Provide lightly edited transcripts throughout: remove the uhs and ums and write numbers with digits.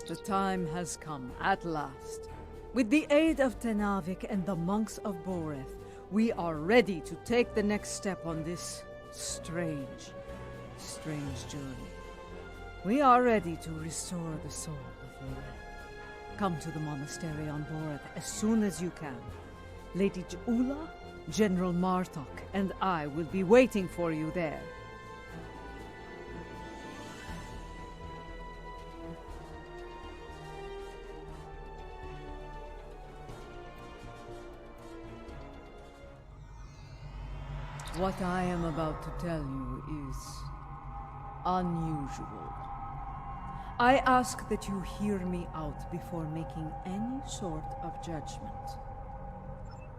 The time has come, at last. With the aid of Tenavik and the monks of Boreth, we are ready to take the next step on this strange journey. We are ready to restore the soul of Lorel. Come to the monastery on Boreth as soon as you can. Lady Ja'ula, General Martok, and I will be waiting for you there. What I am about to tell you is unusual. I ask that you hear me out before making any sort of judgment.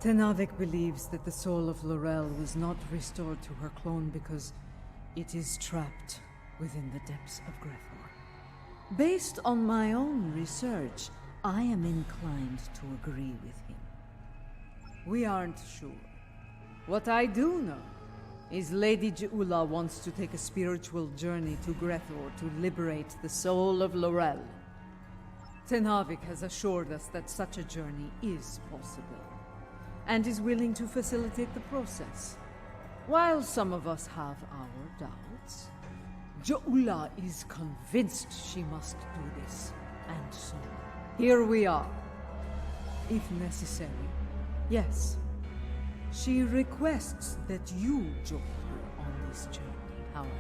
Tenavik believes that the soul of Lorel was not restored to her clone because it is trapped within the depths of Gre'thor. Based on my own research, I am inclined to agree with him. We aren't sure. What I do know is Lady Ja'ula wants to take a spiritual journey to Gre'thor to liberate the soul of Lorel. Tenavik has assured us that such a journey is possible, and is willing to facilitate the process. While some of us have our doubts, Ja'ula is convinced she must do this, and so here we are. If necessary, yes. She requests that you join her on this journey, however.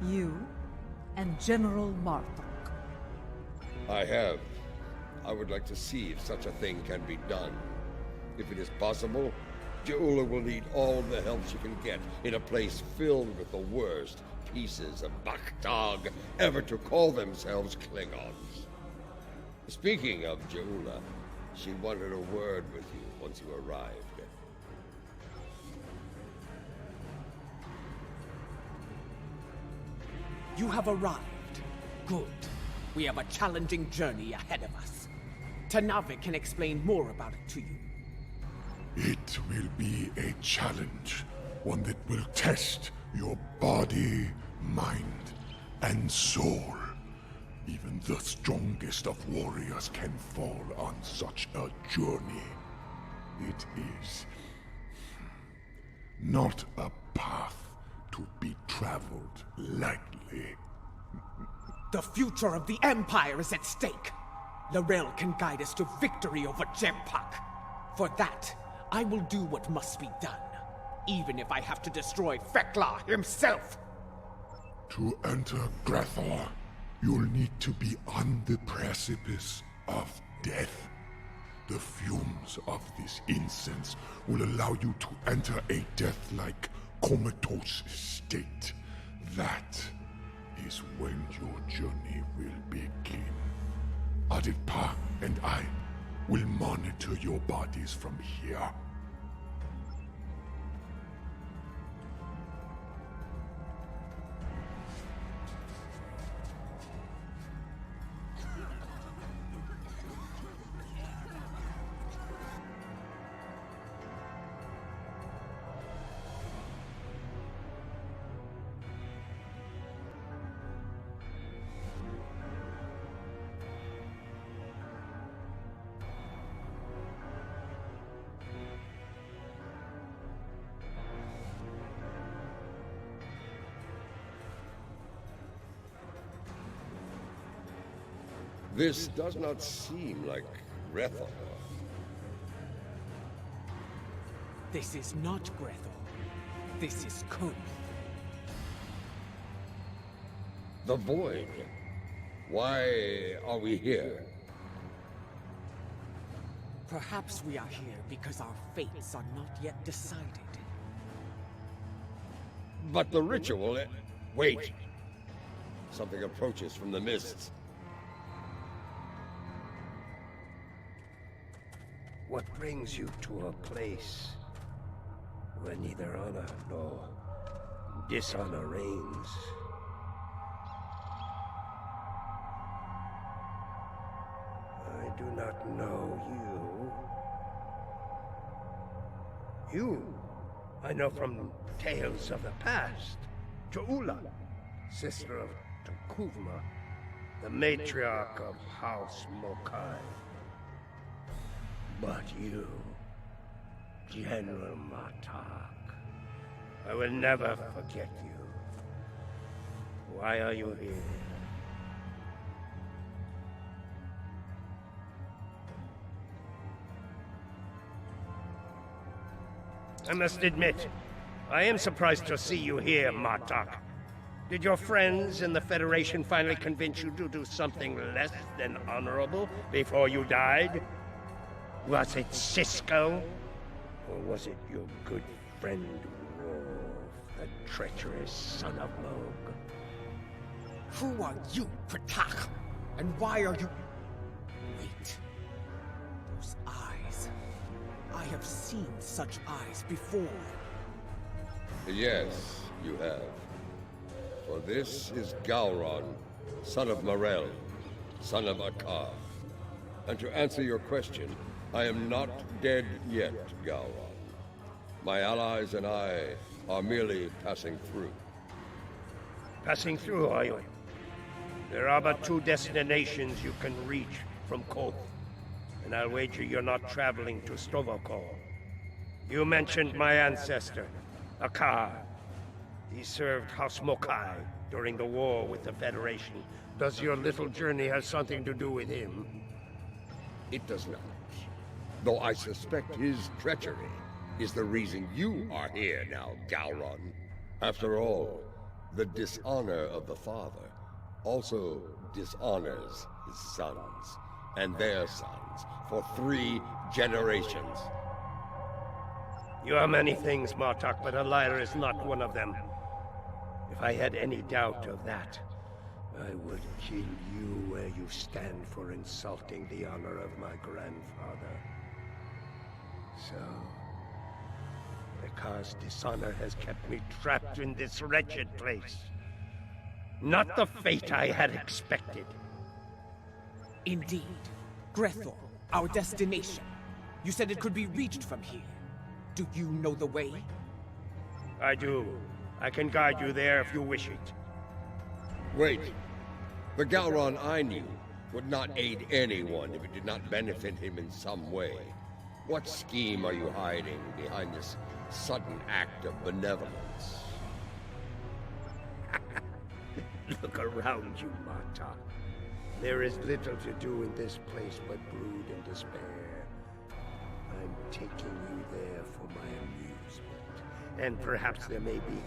You and General Martok. I would like to see if such a thing can be done. If it is possible, Ja'ula will need all the help she can get in a place filled with the worst pieces of Bakhtag ever to call themselves Klingons. Speaking of Ja'ula, she wanted a word with you once you arrived. You have arrived. Good. We have a challenging journey ahead of us. Tenavik can explain more about it to you. It will be a challenge, one that will test your body, mind, and soul. Even the strongest of warriors can fall on such a journey. It is not a path to be traveled lightly. The future of the Empire is at stake. Lorel can guide us to victory over Jempak. For that, I will do what must be done, even if I have to destroy Fek'lhr himself. To enter Gre'thor, you'll need to be on the precipice of death. The fumes of this incense will allow you to enter a death-like comatose state. That is when your journey will begin. Adet'pa and I will monitor your bodies from here. This does not seem like Gre'thor. This is not Gre'thor. This is Koth. The Void. Why are we here? Perhaps we are here because our fates are not yet decided. But the ritual... Wait! Something approaches from the mists. What brings you to a place where neither honor nor dishonor reigns? I do not know you. You, I know from tales of the past. Ja'ula, sister of Tukuvma, the matriarch of House Mokai. But you, General Martok, I will never forget you. Why are you here? I must admit, I am surprised to see you here, Martok. Did your friends in the Federation finally convince you to do something less than honorable before you died? Was it Cisco? Or was it your good friend Worf, the treacherous son of Moog? Who are you, Pratak? And why are you... Wait. Those eyes. I have seen such eyes before. Yes, you have. For this is Gowron, son of Morel, son of Akar. And to answer your question, I am not dead yet, Gowron. My allies and I are merely passing through. Passing through, are you? There are but two destinations you can reach from Koth, and I'll wager you're not traveling to Stovokor. You mentioned my ancestor, Akar. He served House Mokai during the war with the Federation. Does your little journey have something to do with him? It does not. Though I suspect his treachery is the reason you are here now, Gowron. After all, the dishonor of the father also dishonors his sons, and their sons, for 3 generations. You are many things, Martok, but a liar is not one of them. If I had any doubt of that, I would kill you where you stand for insulting the honor of my grandfather. So, because dishonor has kept me trapped in this wretched place. Not the fate I had expected. Indeed. Gre'thor, our destination. You said it could be reached from here. Do you know the way? I do. I can guide you there if you wish it. Wait. The Gowron I knew would not aid anyone if it did not benefit him in some way. What scheme are you hiding behind this sudden act of benevolence? Look around you, Martok. There is little to do in this place but brood and despair. I'm taking you there for my amusement. And perhaps there may be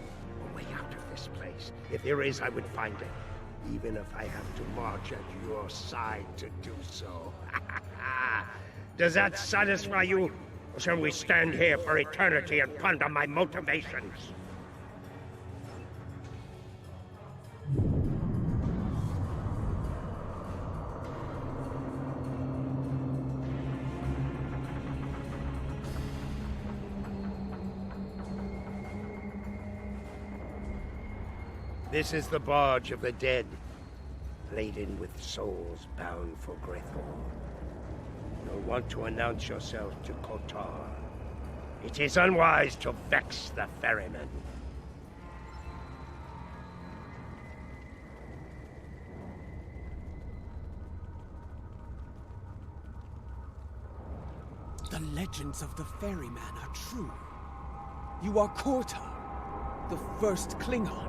a way out of this place. If there is, I would find it. Even if I have to march at your side to do so. Does that satisfy you? Or shall we stand here for eternity and ponder my motivations? This is the barge of the dead, laden with souls bound for Gre'thor. You'll want to announce yourself to Kotar. It is unwise to vex the ferryman. The legends of the ferryman are true. You are Kotar, the first Klingon,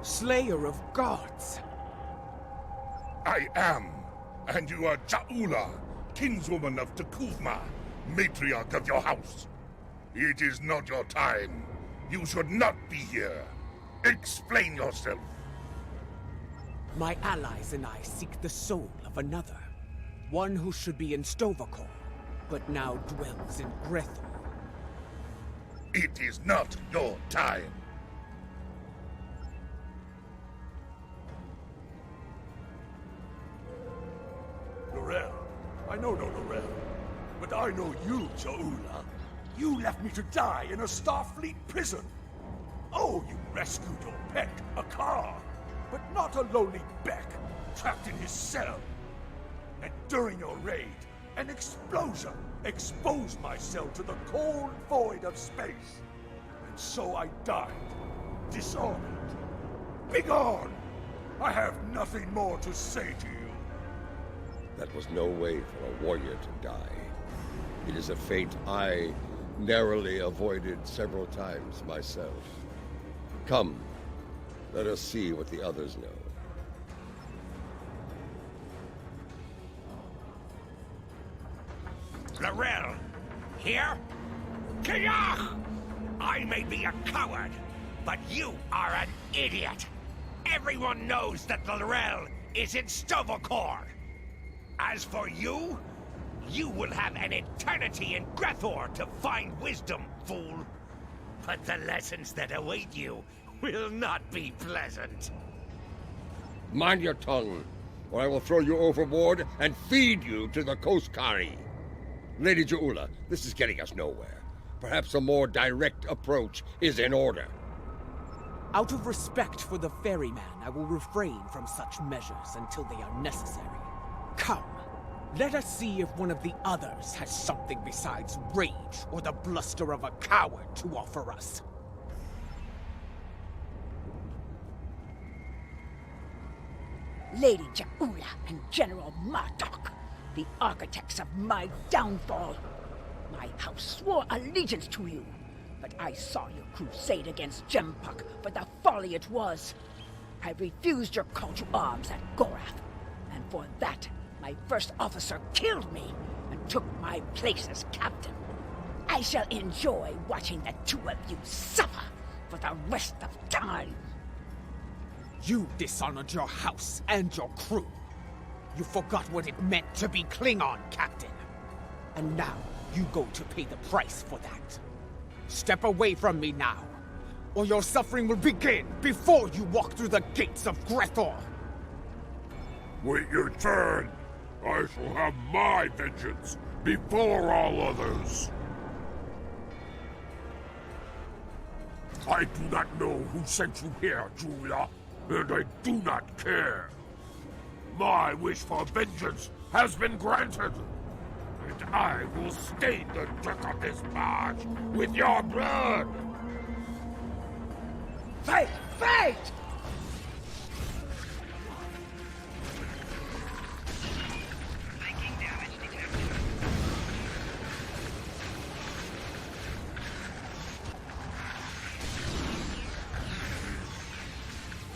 slayer of gods. I am, and you are Ja'ula, kinswoman of T'Kuvma, matriarch of your house. It is not your time. You should not be here. Explain yourself. My allies and I seek the soul of another. One who should be in Stovokor, but now dwells in Gre'thor. It is not your time. Lorel. I know no Lorel. But I know you, Ja'ula. You left me to die in a Starfleet prison. Oh, you rescued your pet, Akar. But not a lowly Beck, trapped in his cell. And during your raid, an explosion exposed my cell to the cold void of space. So I died, dishonored. Begone! I have nothing more to say to you. That was no way for a warrior to die. It is a fate I narrowly avoided several times myself. Come, let us see what the others know. Lorel, here? Klingon! I may be a coward, but you are an idiot! Everyone knows that Lorel is in Sto-vo-kor! As for you, you will have an eternity in Gre'thor to find wisdom, fool! But the lessons that await you will not be pleasant. Mind your tongue, or I will throw you overboard and feed you to the Koskari. Lady Ja'ula, this is getting us nowhere. Perhaps a more direct approach is in order. Out of respect for the ferryman, I will refrain from such measures until they are necessary. Come, let us see if one of the others has something besides rage or the bluster of a coward to offer us. Lady Ja'ula and General Martok, the architects of my downfall. My house swore allegiance to you, but I saw your crusade against Jempuk for the folly it was. I refused your call to arms at Gorath, and for that, my first officer killed me and took my place as captain. I shall enjoy watching the two of you suffer for the rest of time. You dishonored your house and your crew. You forgot what it meant to be Klingon, Captain. And now, you go to pay the price for that. Step away from me now, or your suffering will begin before you walk through the gates of Gre'thor. Wait your turn. I shall have my vengeance before all others. I do not know who sent you here, Julia, and I do not care. My wish for vengeance has been granted, and I will stain the deck of this barge with your blood! Fight! Fight!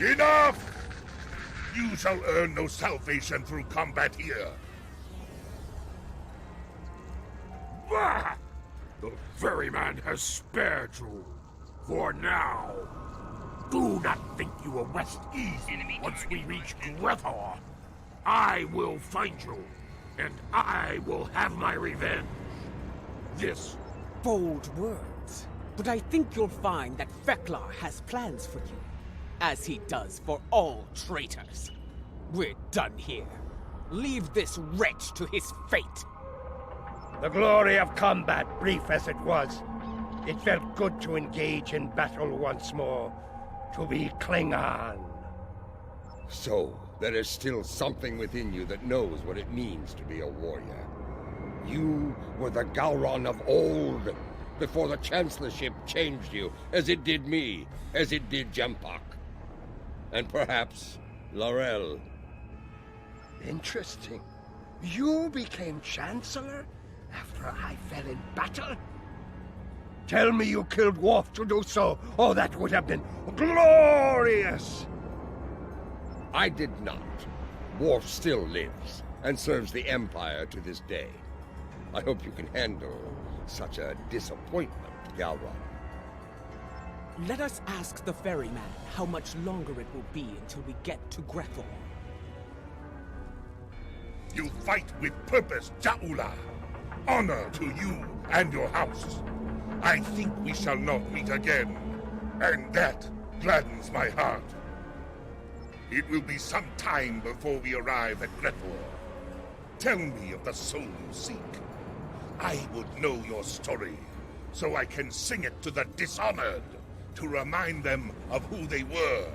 Enough! You shall earn no salvation through combat here. Bah! The ferryman has spared you. For now. Do not think you will rest easy once we reach Gre'thor. I will find you, and I will have my revenge. This... Bold words. But I think you'll find that Fek'lhr has plans for you, as he does for all traitors. We're done here. Leave this wretch to his fate. The glory of combat, brief as it was. It felt good to engage in battle once more. To be Klingon. So, there is still something within you that knows what it means to be a warrior. You were the Gowron of old, before the Chancellorship changed you, as it did me, as it did Jempuk. And perhaps Lorel. Interesting. You became Chancellor after I fell in battle? Tell me you killed Worf to do so. Oh, that would have been glorious! I did not. Worf still lives, and serves the Empire to this day. I hope you can handle such a disappointment, Gowron. Let us ask the ferryman how much longer it will be until we get to Gre'thor. You fight with purpose, Ja'ula. Honor to you and your house. I think we shall not meet again, and that gladdens my heart. It will be some time before we arrive at Gre'thor. Tell me of the soul you seek. I would know your story, so I can sing it to the dishonored, to remind them of who they were,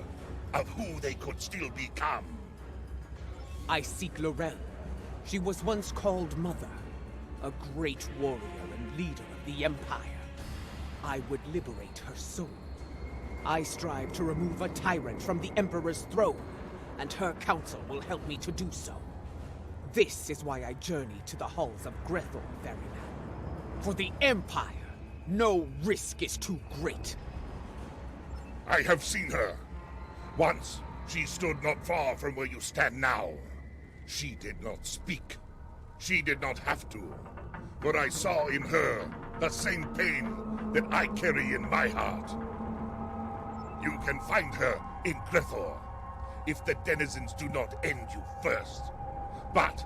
of who they could still become. I seek Lorel. She was once called Mother, a great warrior and leader of the Empire. I would liberate her soul. I strive to remove a tyrant from the Emperor's throne, and her council will help me to do so. This is why I journey to the halls of Gre'thor, Ferryman. For the Empire, no risk is too great. I have seen her. Once, she stood not far from where you stand now. She did not speak. She did not have to. But I saw in her the same pain that I carry in my heart. You can find her in Gre'thor, if the denizens do not end you first. But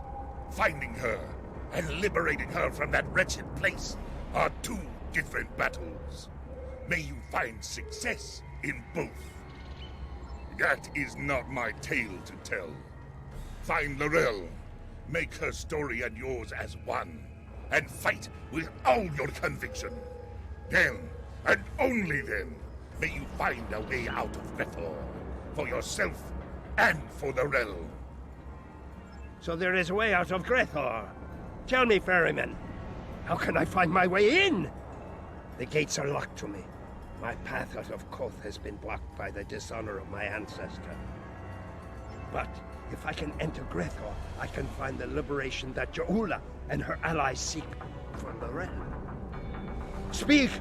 finding her and liberating her from that wretched place are two different battles. May you find success in both. That is not my tale to tell. Find Laurel, make her story and yours as one, and fight with all your conviction. Then, and only then, may you find a way out of Gre'thor, for yourself and for Laurel. So there is a way out of Gre'thor. Tell me, ferryman, how can I find my way in? The gates are locked to me. My path out of Koth has been blocked by the dishonor of my ancestor. But if I can enter Gre'thor, I can find the liberation that Ja'ula and her allies seek for Laurel. Speak!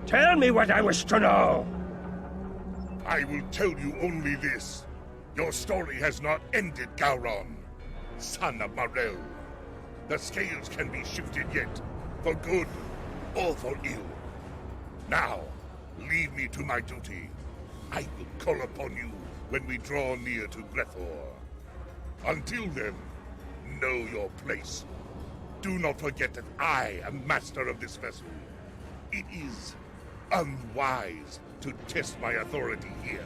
Tell me what I wish to know! I will tell you only this. Your story has not ended, Gowron, son of Marel. The scales can be shifted yet, for good or for ill. Now, leave me to my duty. I will call upon you when we draw near to Gre'thor. Until then, know your place. Do not forget that I am master of this vessel. It is unwise to test my authority here.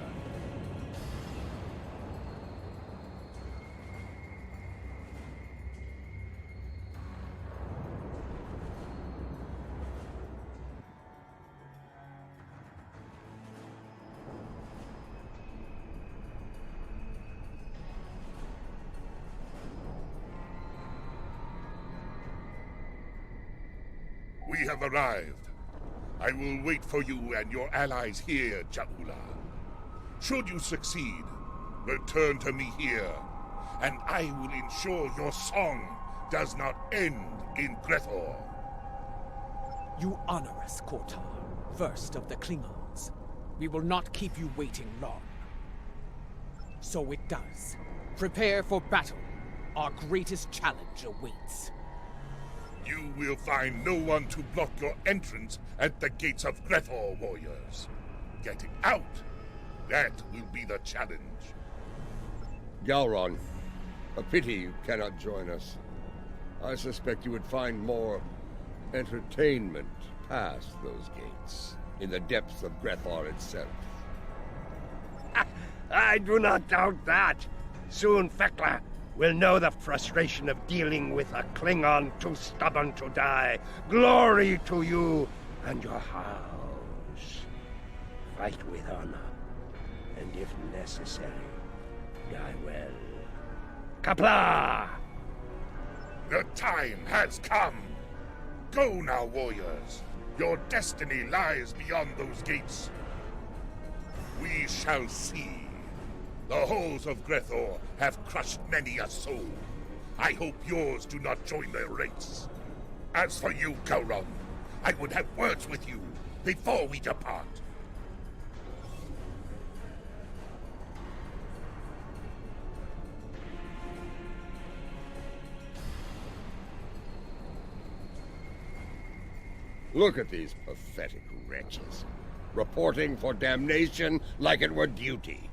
We have arrived. I will wait for you and your allies here, Ja'ula. Should you succeed, return to me here, and I will ensure your song does not end in Gre'thor. You honor us, Kotar, first of the Klingons. We will not keep you waiting long. So it does. Prepare for battle. Our greatest challenge awaits. You will find no one to block your entrance at the gates of Gre'thor, warriors. Getting out, that will be the challenge. Gowron, a pity you cannot join us. I suspect you would find more entertainment past those gates, in the depths of Gre'thor itself. I do not doubt that. Soon Fek'lhr will know the frustration of dealing with a Klingon too stubborn to die. Glory to you and your house. Fight with honor, and if necessary, die well. Kapla! The time has come. Go now, warriors. Your destiny lies beyond those gates. We shall see. The halls of Gre'thor have crushed many a soul. I hope yours do not join their race. As for you, Gowron, I would have words with you before we depart. Look at these pathetic wretches, reporting for damnation like it were duty.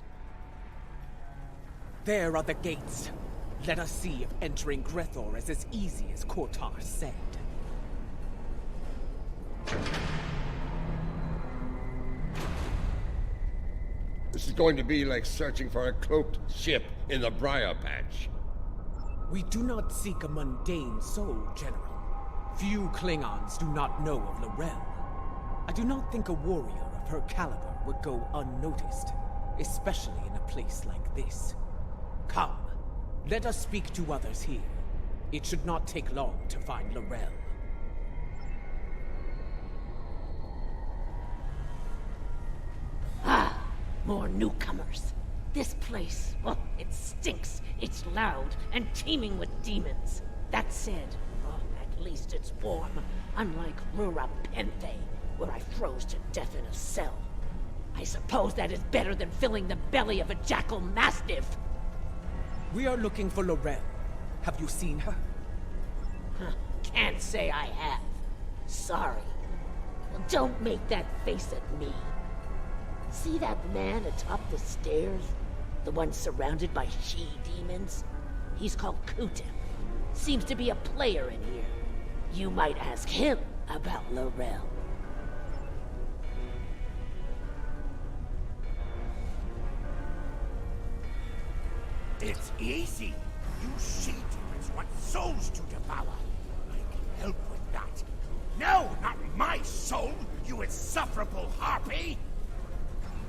There are the gates. Let us see if entering Gre'thor is as easy as Kotar said. This is going to be like searching for a cloaked ship in the briar patch. We do not seek a mundane soul, General. Few Klingons do not know of Laurel. I do not think a warrior of her caliber would go unnoticed, especially in a place like this. Come, let us speak to others here. It should not take long to find Laurel. Ah, more newcomers. This place, well, it stinks. It's loud and teeming with demons. That said, well, at least it's warm, unlike Rura Penthe, where I froze to death in a cell. I suppose that is better than filling the belly of a jackal mastiff. We are looking for Laurel. Have you seen her? Huh, can't say I have. Sorry. Well, don't make that face at me. See that man atop the stairs? The one surrounded by she-demons? He's called Kutem. Seems to be a player in here. You might ask him about Laurel. It's easy. You she-demons want souls to devour. I can help with that. No, not my soul, you insufferable harpy!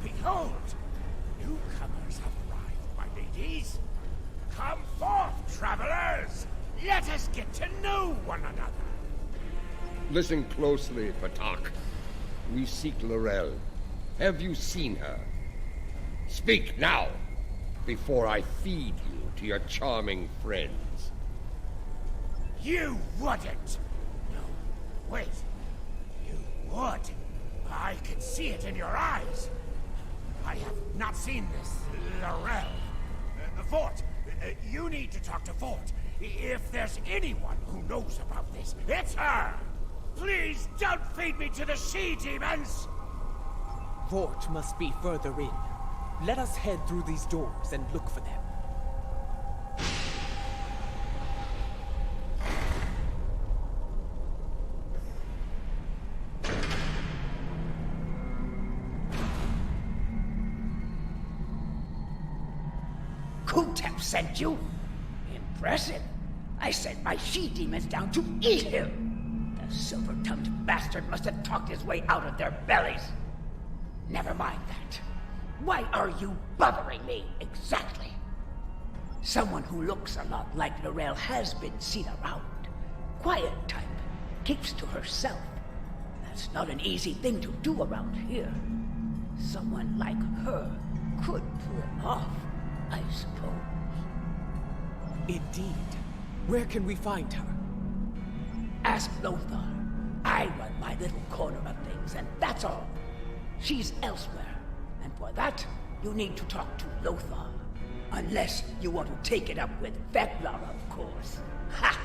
Behold, newcomers have arrived, my ladies. Come forth, travelers! Let us get to know one another. Listen closely, Patak. We seek Laurel. Have you seen her? Speak now, before I feed you to your charming friends. You wouldn't! No, wait. You would. I can see it in your eyes. I have not seen this Laurel. Fort, you need to talk to Fort. If there's anyone who knows about this, it's her! Please don't feed me to the she-demons! Fort must be further in. Let us head through these doors and look for them. Kutem sent you? Impressive. I sent my she-demons down to eat him. The silver-tongued bastard must have talked his way out of their bellies. Never mind that. Why are you bothering me, exactly? Someone who looks a lot like Laurel has been seen around. Quiet type. Keeps to herself. That's not an easy thing to do around here. Someone like her could pull it off, I suppose. Indeed. Where can we find her? Ask Lothar. I run my little corner of things, and that's all. She's elsewhere. And for that, you need to talk to Lothar. Unless you want to take it up with Fek'lhr, of course. Ha!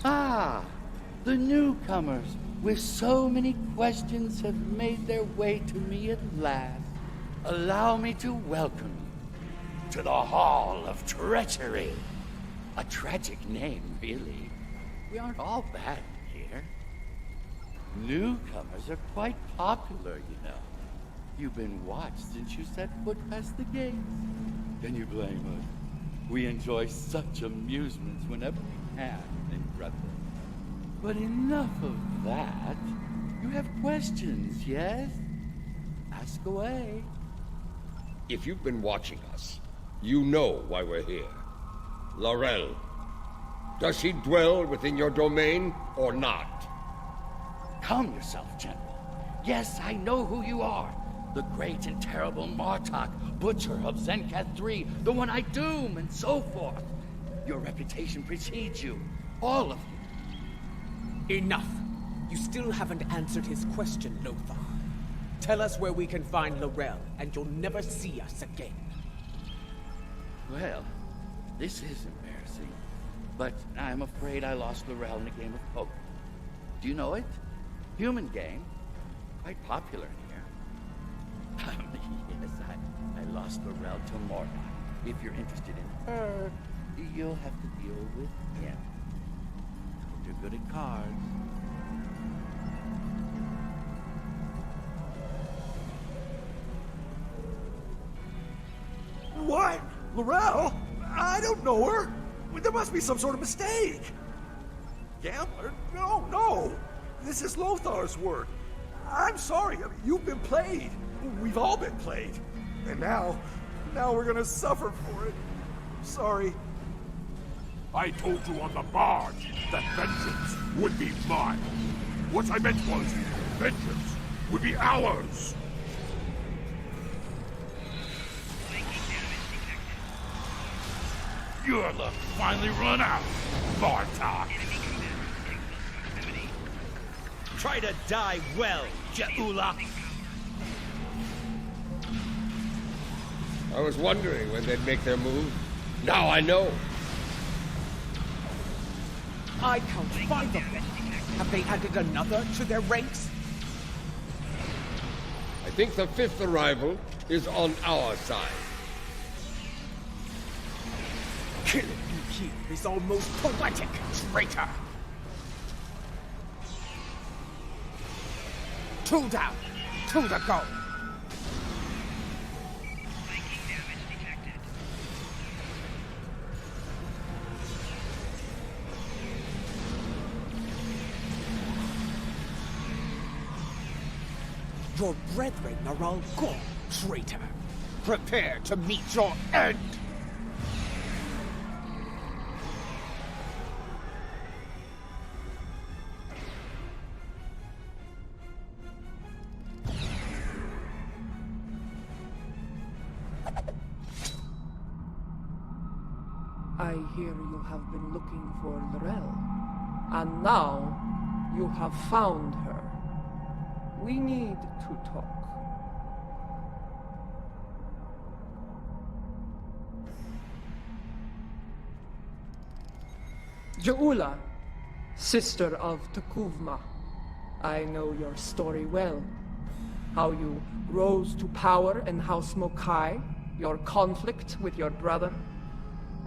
Ah, the newcomers with so many questions have made their way to me at last. Allow me to welcome you to the Hall of Treachery. A tragic name, really. We aren't all bad here. Newcomers are quite popular, you know. You've been watched since you set foot past the gates. Can you blame us? We enjoy such amusements whenever we can in Gre'thor. But enough of that. You have questions, yes? Ask away. If you've been watching us, you know why we're here. Laurel. Does she dwell within your domain or not? Calm yourself, General. Yes, I know who you are. The great and terrible Martok, Butcher of Zenkath 3, the one I doom, and so forth. Your reputation precedes you. All of you. Enough. You still haven't answered his question, Lothar. Tell us where we can find Laurel, and you'll never see us again. Well, this is embarrassing. But I'm afraid I lost Laurel in a game of poker. Do you know it? Human game. Quite popular in here. Yes, I lost Laurel to Morlock. If you're interested in her, you'll have to deal with him. Hope you're good at cards. What? Laurel? I don't know her. There must be some sort of mistake. Gambler? No. This is Lothar's work. I'm sorry. You've been played. We've all been played. And now we're gonna suffer for it. Sorry. I told you on the barge that vengeance would be mine. What I meant was, vengeance would be ours. Your luck finally run out, Bartok. Try to die well, Ja'ula. I was wondering when they'd make their move. Now I know. I count 5 of them. Have they added another to their ranks? I think the 5th arrival is on our side. Killing you here is almost poetic, traitor! 2 down, 2 to go. Your brethren are all gone, traitor. Prepare to meet your end! I hear you have been looking for Lorel, and now you have found her. We need to talk. Ja'ula, sister of T'Kuvma, I know your story well. How you rose to power in House Mokai, your conflict with your brother,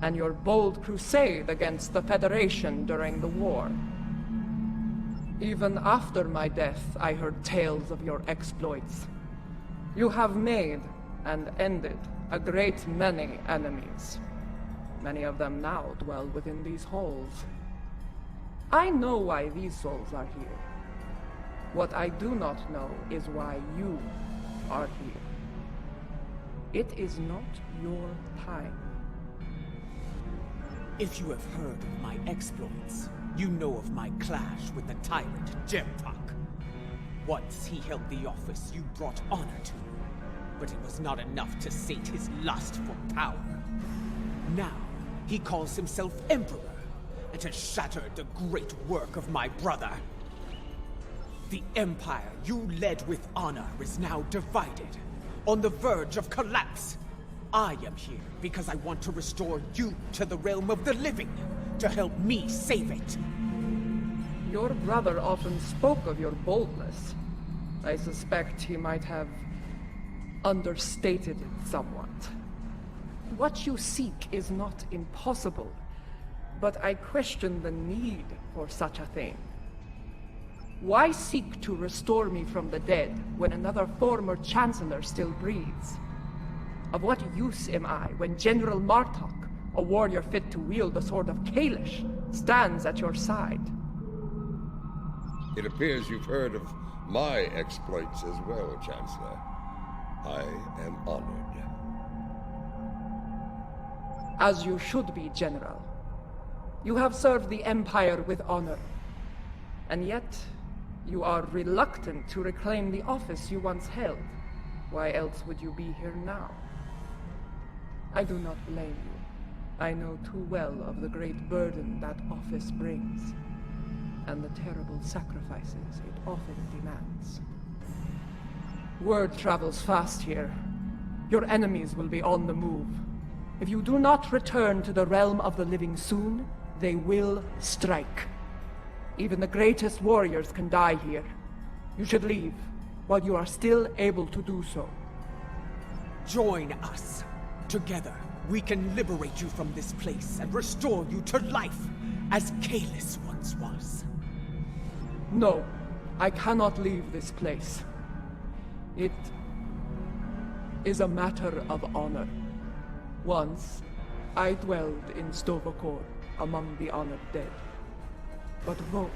and your bold crusade against the Federation during the war. Even after my death, I heard tales of your exploits. You have made and ended a great many enemies. Many of them now dwell within these halls. I know why these souls are here. What I do not know is why you are here. It is not your time. If you have heard of my exploits, you know of my clash with the tyrant Jempak. Once he held the office you brought honor to, but it was not enough to sate his lust for power. Now, he calls himself Emperor, and has shattered the great work of my brother. The Empire you led with honor is now divided, on the verge of collapse. I am here because I want to restore you to the realm of the living, to help me save it. Your brother often spoke of your boldness. I suspect he might have understated it somewhat. What you seek is not impossible, but I question the need for such a thing. Why seek to restore me from the dead when another former Chancellor still breathes? Of what use am I when General Martok, a warrior fit to wield the sword of Kalish, stands at your side? It appears you've heard of my exploits as well, Chancellor. I am honored. As you should be, General. You have served the Empire with honor. And yet, you are reluctant to reclaim the office you once held. Why else would you be here now? I do not blame you. I know too well of the great burden that office brings, and the terrible sacrifices it often demands. Word travels fast here. Your enemies will be on the move. If you do not return to the realm of the living soon, they will strike. Even the greatest warriors can die here. You should leave, while you are still able to do so. Join us. Together, we can liberate you from this place and restore you to life, as Kalis once was. No, I cannot leave this place. It is a matter of honor. Once, I dwelled in Stovokor, among the honored dead. But Vok,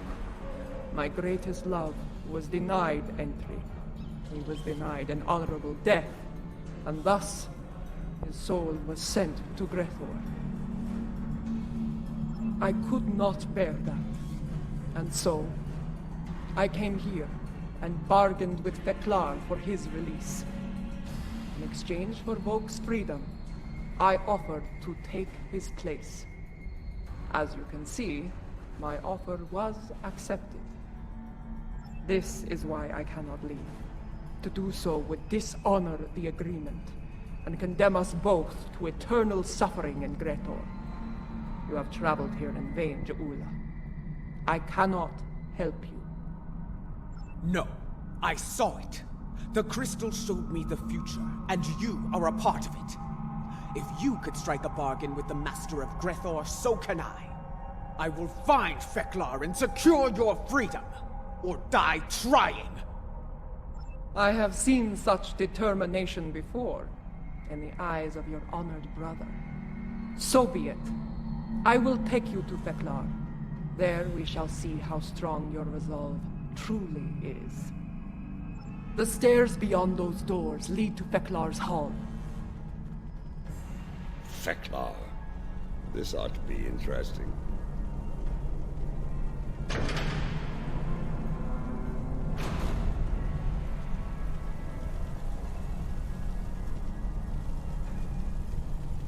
my greatest love, was denied entry. He was denied an honorable death, and thus his soul was sent to Gre'thor. I could not bear that. And so, I came here and bargained with Fek'lhr for his release. In exchange for Vogue's freedom, I offered to take his place. As you can see, my offer was accepted. This is why I cannot leave. To do so would dishonor the agreement, and condemn us both to eternal suffering in Gre'thor. You have traveled here in vain, Ja'ula. I cannot help you. No, I saw it. The crystal showed me the future, and you are a part of it. If you could strike a bargain with the Master of Gre'thor, so can I. I will find Fek'lhr and secure your freedom, or die trying. I have seen such determination before, in the eyes of your honored brother. So be it. I will take you to Fek'lhr. There we shall see how strong your resolve truly is. The stairs beyond those doors lead to Fek'lhr's hall. Fek'lhr. This ought to be interesting.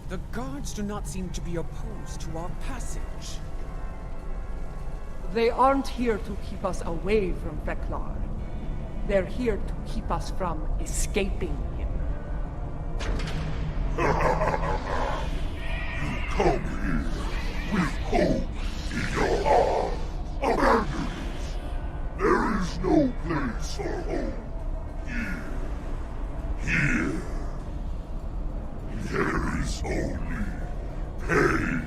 The guards do not seem to be opposed to our passage. They aren't here to keep us away from Fek'lhr. They're here to keep us from escaping him. You come here with hope in your heart. Abandon it. There is no place for hope here. Here. There is only pain.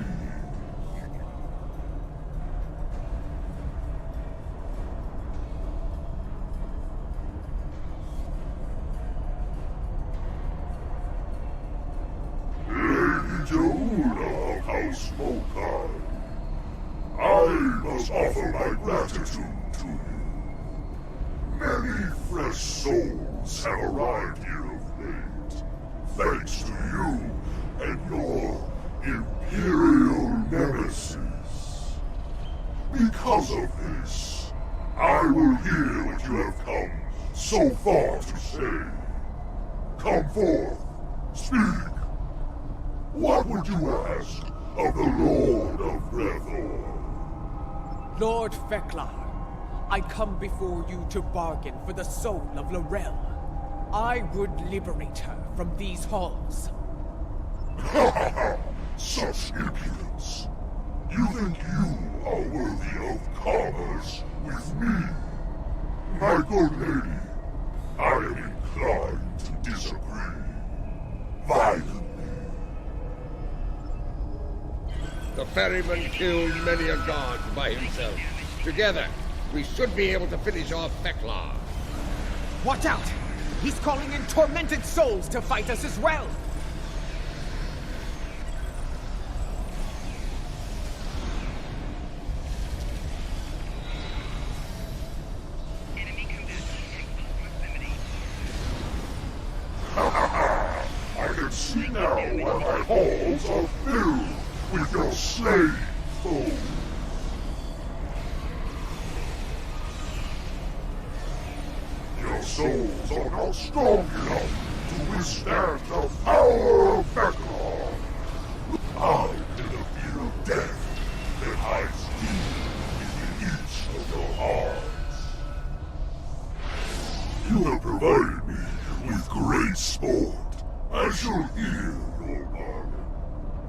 Ja'ula of House Mokai, I must offer my gratitude to you. Many fresh souls have arrived here of late, thanks to you and your Imperial nemesis. Because of this, I will hear what you have come so far to say. Come forth, speak. What would you ask of the Lord of Gre'thor? Lord Fek'lhr, I come before you to bargain for the soul of L'Rell. I would liberate her from these halls. Such impudence. You think you are worthy of commerce with me? My good lady, I am inclined to disagree. Violently. The ferryman killed many a guard by himself. Together, we should be able to finish off Fek'lhr. Watch out! He's calling in tormented souls to fight us as well! I can see now why my halls are filled with your slain foes. Your souls are not strong enough to withstand the power of Fek'lhr. I can feel death that hides deep within each of your hearts. You have provided me with great sport. I shall hear your bargain.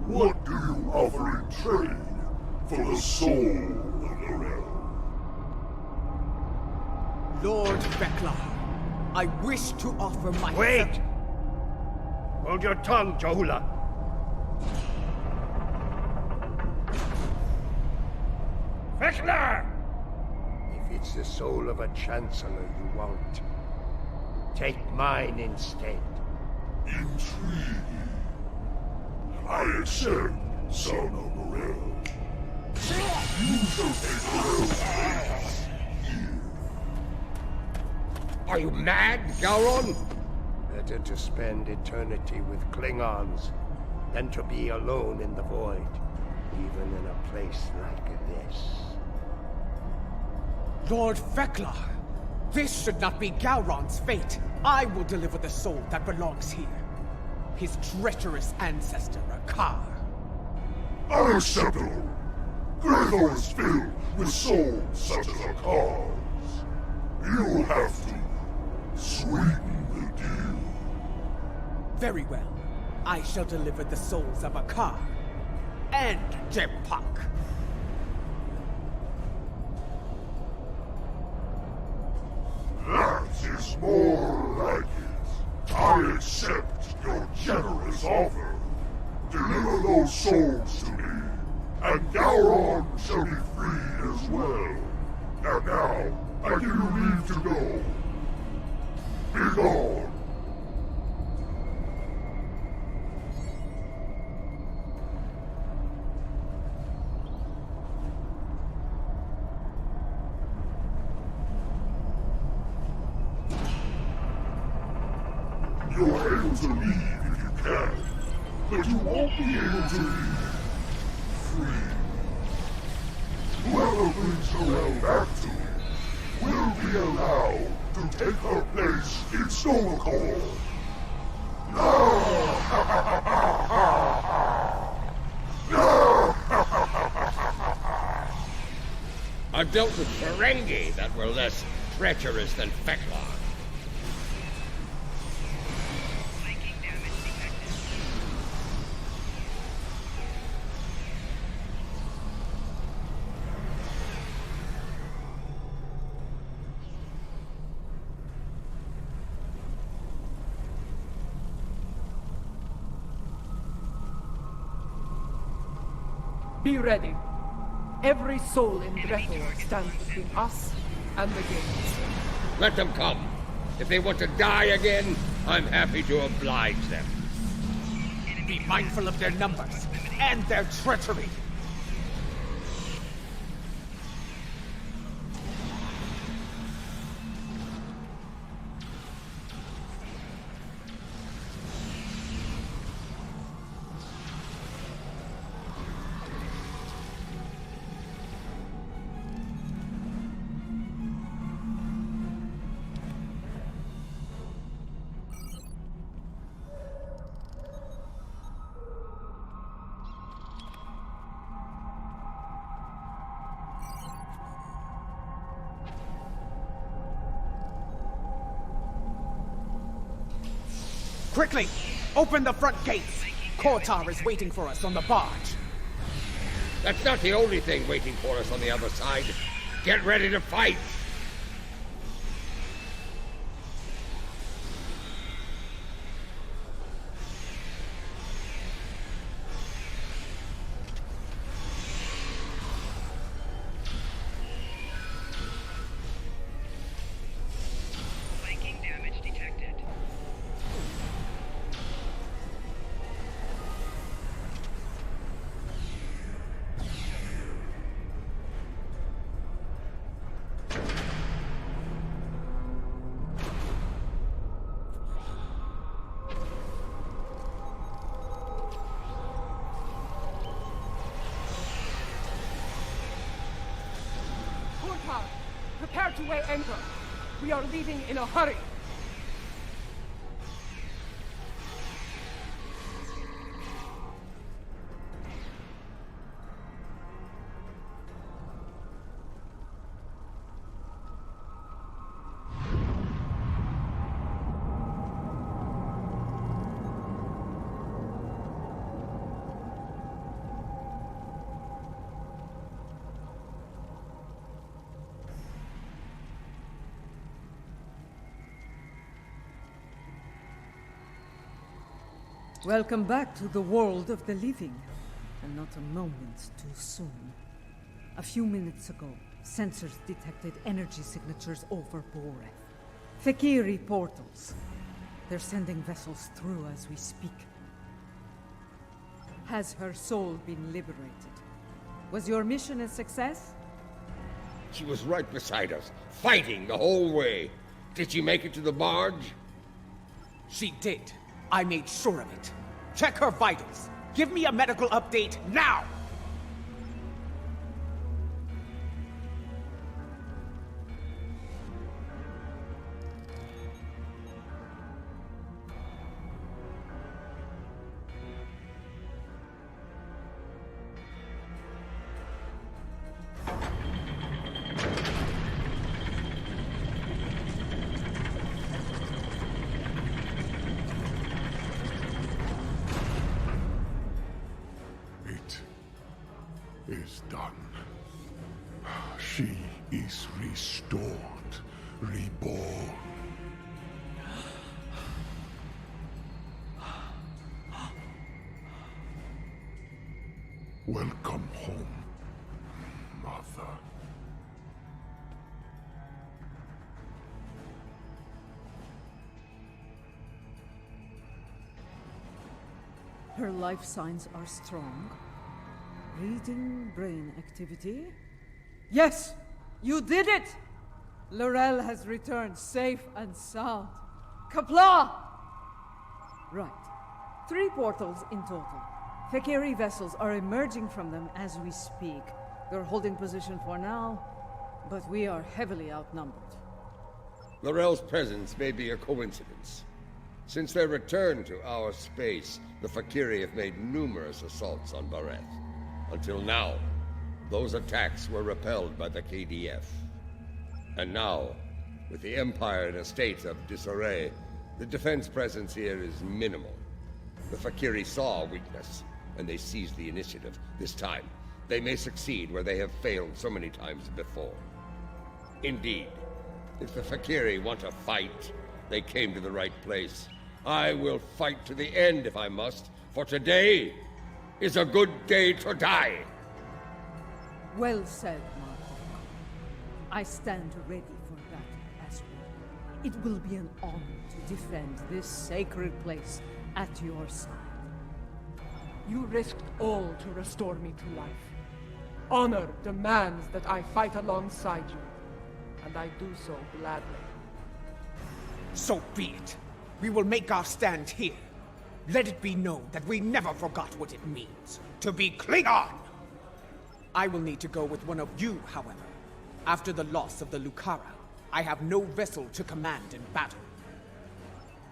What do you offer in trade for the soul of L'Rell? Lord Fek'lhr, I wish to offer my... Wait! Hold your tongue, Ja'ula. Fek'lhr! If it's the soul of a Chancellor you want, take mine instead. Intriguing. I accept, son of L'Rell. You shall take L'Rell's place here. Are you mad, Gowron? Better to spend eternity with Klingons than to be alone in the void. even in a place like this. Lord Fek'lhr, this should not be Gowron's fate. I will deliver the soul that belongs here. His treacherous ancestor, Akar. Unacceptable! Gre'thor is filled with souls such as Akar's. You have to sweeten the deal. Very well. I shall deliver the souls of Akar and Jempak. That is more like it. I accept your generous offer. Deliver those souls to me, and Gowron shall be free as well. And now, I give you leave to go. Be gone. You're able to leave if you can, but you won't be able to leave free. Whoever brings Noelle back to you will be allowed to take her place in Stonecall. I've dealt with Ferengi that were less treacherous than Fek'lhr. Be ready. Every soul in Gre'thor stands between us and the gates. Let them come. If they want to die again, I'm happy to oblige them. Be mindful of their numbers and their treachery. Quickly! Open the front gates! Kotar is waiting for us on the barge. That's not the only thing waiting for us on the other side. Get ready to fight! Prepare to weigh anchor. We are leaving in a hurry. Welcome back to the world of the living, and not a moment too soon. A few minutes ago, sensors detected energy signatures over Boreth. Fek'ihri portals. They're sending vessels through as we speak. Has her soul been liberated? Was your mission a success? She was right beside us, fighting the whole way. Did she make it to the barge? She did. I made sure of it. Check her vitals. Give me a medical update now! is done. She is restored, reborn. Welcome home, Mother. Her life signs are strong. Reading brain activity. Yes! You did it! Laurel has returned safe and sound. Kapla! Right. 3 portals in total. Fek'ihri vessels are emerging from them as we speak. They're holding position for now, but we are heavily outnumbered. Laurel's presence may be a coincidence. Since their return to our space, the Fek'ihri have made numerous assaults on Bareth. Until now, those attacks were repelled by the KDF. And now, with the Empire in a state of disarray, the defense presence here is minimal. The Fek'ihri saw weakness, and they seized the initiative. This time, they may succeed where they have failed so many times before. Indeed, if the Fek'ihri want to fight, they came to the right place. I will fight to the end if I must, for today is a good day to die. Well said, Martok. I stand ready for battle as well. It will be an honor to defend this sacred place at your side. You risked all to restore me to life. Honor demands that I fight alongside you, and I do so gladly. So be it. We will make our stand here. Let it be known that we never forgot what it means to be Klingon! I will need to go with one of you, however. After the loss of the Lucara, I have no vessel to command in battle.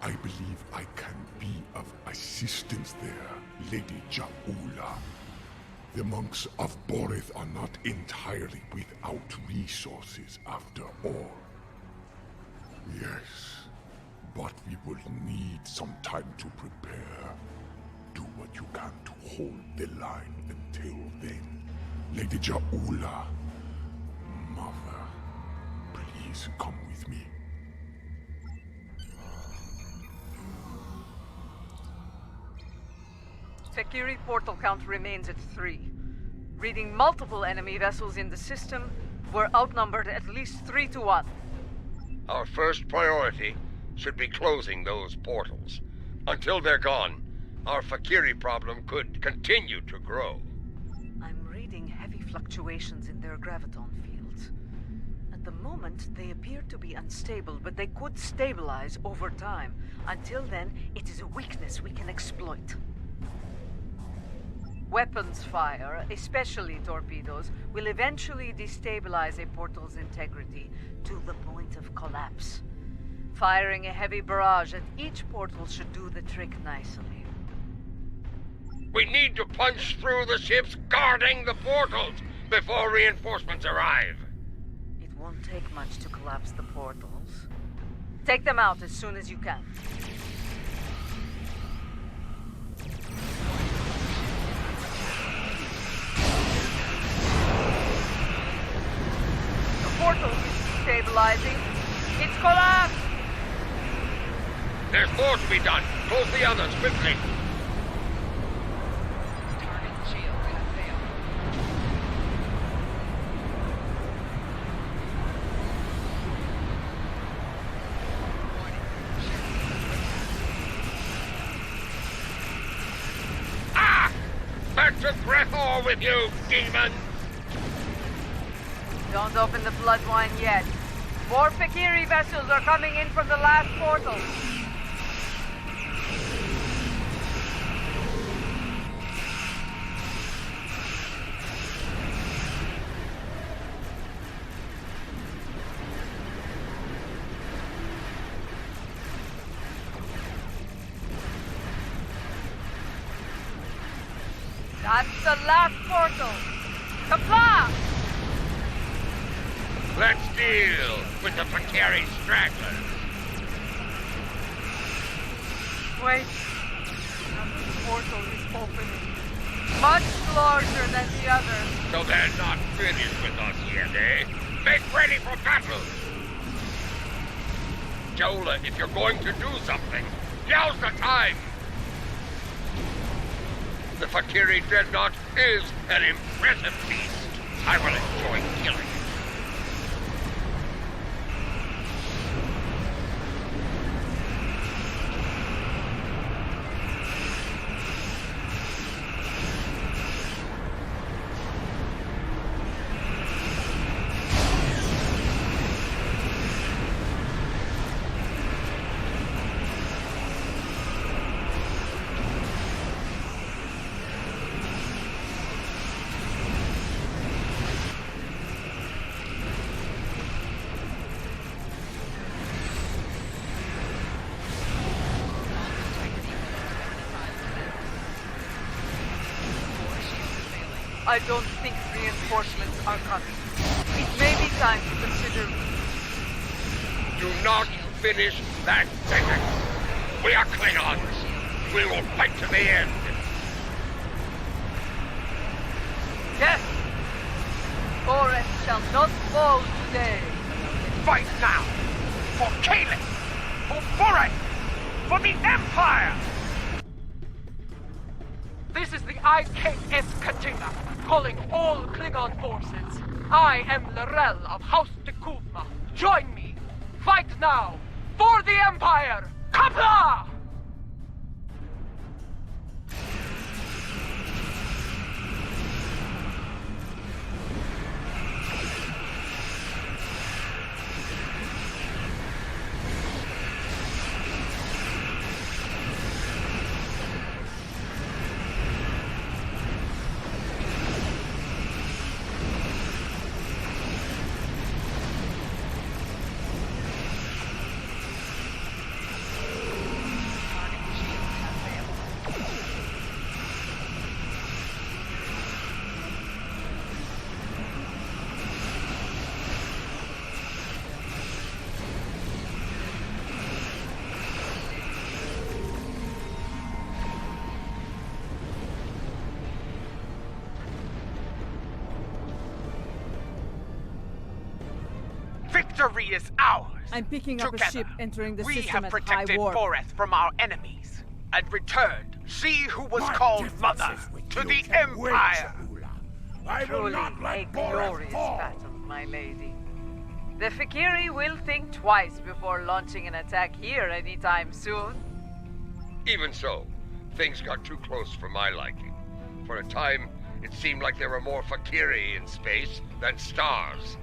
I believe I can be of assistance there, Lady Ja'ula. The monks of Boreth are not entirely without resources after all. Yes, but we will need some time to prepare. Do what you can to hold the line until then. Lady Ja'ula, Mother, please come with me. Fek'ihri portal count remains at 3. Reading multiple enemy vessels in the system, we're outnumbered at least 3 to 1. Our first priority should be closing those portals. Until they're gone, our Fek'ihri problem could continue to grow. I'm reading heavy fluctuations in their graviton fields. At the moment, they appear to be unstable, but they could stabilize over time. Until then, it is a weakness we can exploit. Weapons fire, especially torpedoes, will eventually destabilize a portal's integrity to the point of collapse. Firing a heavy barrage at each portal should do the trick nicely. We need to punch through the ships guarding the portals before reinforcements arrive. It won't take much to collapse the portals. Take them out as soon as you can. The portal is stabilizing. It's collapsed! There's more to be done. Close the others quickly. Target shield has failed. Ah! Back to Gre'thor with you, demon! Don't open the blood wine yet. More Fek'ihri vessels are coming in from the last portal. That's the last portal. Kapla! Let's deal with the Fek'ihri stragglers. Wait. Another portal is opening. Much larger than the others. So they're not finished with us yet, eh? Make ready for battle! Jola, if you're going to do something, now's the time! The Fek'ihri dreadnought is an impressive beast. I will enjoy killing it. I don't think reinforcements are coming. It may be time to consider... Do not finish that sentence. We are Klingons. We will fight to the end. Yes! Boreth shall not fall today. Fight now! For Kalen! For Boreth! For the Empire! This is the IKS Katina, calling all Klingon forces. I am Lorel of House Dekuvma. Join me. Fight now. For the Empire. Kapla! Victory is ours! I'm picking up a ship entering the system we have at protected high warp. Boreth from our enemies, and returned she who was called Mother to the Empire! Truly a glorious battle, my lady. The Fek'ihri will think twice before launching an attack here anytime soon. Even so, things got too close for my liking. For a time, it seemed like there were more Fek'ihri in space than stars.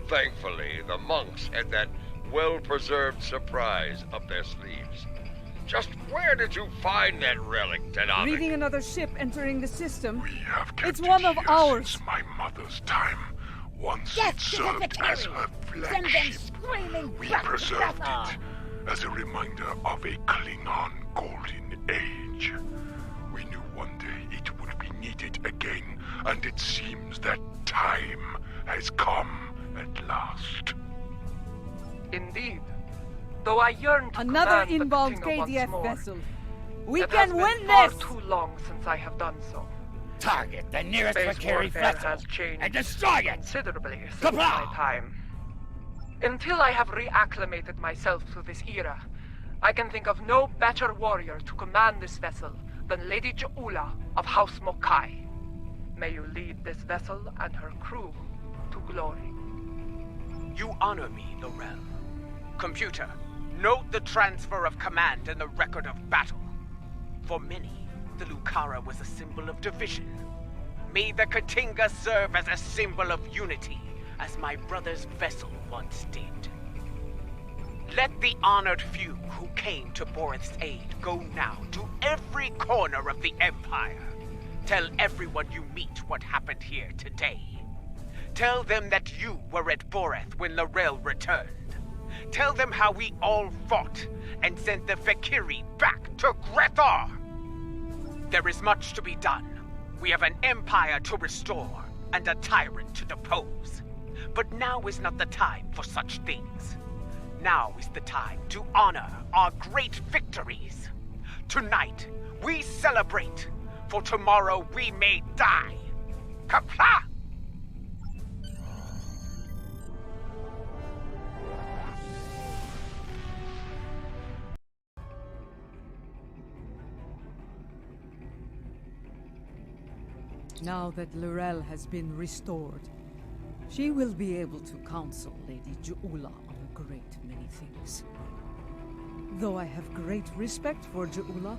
Thankfully, the monks had that well-preserved surprise up their sleeves. Just where did you find that relic, Tenavik? Reading another ship entering the system. We have kept It's one it of here ours. since my mother's time. Once Yes, it to the served as Fek'ihri. her Send them flagship. screaming We back to preserved Gre'thor. it as a reminder of a Klingon golden age. We knew one day it would be needed again, and it seems that time has come at last. Indeed. Though I yearn to Another command the inbound Katina once KDF more, vessel. We it can has win been far this! too long since I have done so. Target the nearest Space Fek'ihri warfare vessel has changed and destroy it! considerably since Kapla! my time. Until I have reacclimated myself to this era, I can think of no better warrior to command this vessel than Lady Ja'ula of House Mokai. May you lead this vessel and her crew to glory. You honor me, Lorel. Computer, note the transfer of command in the record of battle. For many, the Lucara was a symbol of division. May the Katinga serve as a symbol of unity, as my brother's vessel once did. Let the honored few who came to Boreth's aid go now to every corner of the Empire. Tell everyone you meet what happened here today. Tell them that you were at Boreth when Lorel returned. Tell them how we all fought and sent the Fek'ihri back to Gre'thor. There is much to be done. We have an empire to restore and a tyrant to depose. But now is not the time for such things. Now is the time to honor our great victories. Tonight, we celebrate for tomorrow we may die. Kapla! Now that Lorel has been restored, she will be able to counsel Lady Ju'ula on a great many things. Though I have great respect for Ju'ula,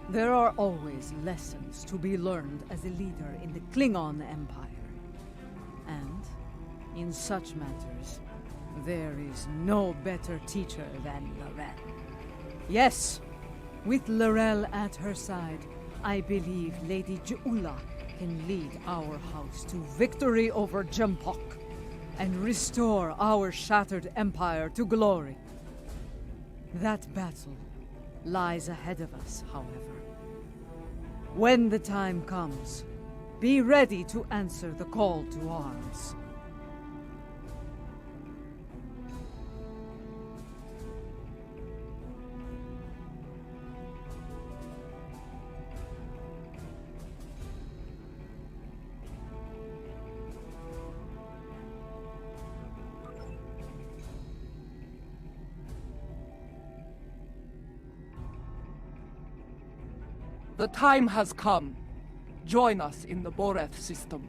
there are always lessons to be learned as a leader in the Klingon Empire. And, in such matters, there is no better teacher than Lorel. Yes, with Lorel at her side, I believe Lady Ju'ula can lead our house to victory over Jempok and restore our shattered empire to glory. That battle lies ahead of us, however. When the time comes, be ready to answer the call to arms. The time has come. Join us in the Boreth system.